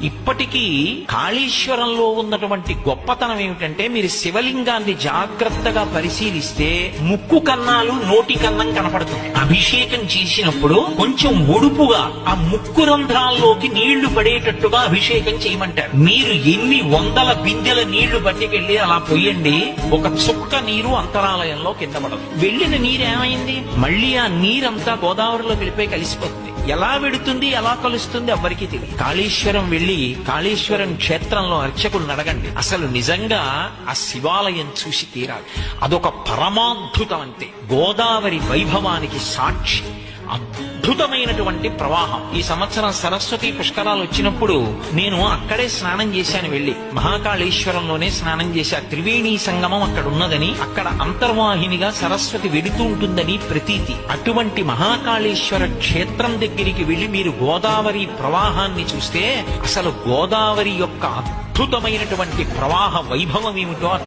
ఇప్పటికీ కాళేశ్వరంలో ఉన్నటువంటి గొప్పతనం ఏమిటంటే, మీరు శివలింగాన్ని జాగ్రత్తగా పరిశీలిస్తే ముక్కు కన్నాలు నోటి కన్నం కనపడుతుంది. అభిషేకం చేసినప్పుడు కొంచెం ఒడుపుగా ఆ ముక్కు రంధ్రాల్లోకి నీళ్లు పడేటట్టుగా అభిషేకం చేయమంటారు. మీరు ఎన్ని వందల బిందెల నీళ్లు పట్టుకెళ్లి అలా పోయండి, ఒక చుక్క నీరు అంతరాలయంలో కింద పడదు. వెళ్ళిన నీరు ఏమైంది? మళ్ళీ ఆ నీరంతా గోదావరిలో వెళ్ళిపోయి కలిసిపోతుంది. ఎలా వెడుతుంది, ఎలా కలుస్తుంది ఎవ్వరికీ తెలియదు. కాళేశ్వరం వెళ్లి కాళేశ్వరం క్షేత్రంలో అర్చకులను అడగండి, అసలు నిజంగా ఆ శివాలయం చూసి తీరాలి. అదొక పరమాద్భుతం. అంతే, గోదావరి వైభవానికి సాక్షి. అద్భుతమైనటువంటి ప్రవాహం. ఈ సంవత్సరం సరస్వతి పుష్కరాలు వచ్చినప్పుడు నేను అక్కడే స్నానం చేశాను. వెళ్లి మహాకాళేశ్వరంలోనే స్నానం చేశా. త్రివేణీ సంగమం అక్కడ ఉన్నదని, అక్కడ అంతర్వాహినిగా సరస్వతి వెడుతూ ఉంటుందని ప్రతీతి. అటువంటి మహాకాళేశ్వర క్షేత్రం దగ్గరికి వెళ్లి మీరు గోదావరి ప్రవాహాన్ని చూస్తే అసలు గోదావరి యొక్క అద్భుతమైనటువంటి ప్రవాహ వైభవం ఏమిటో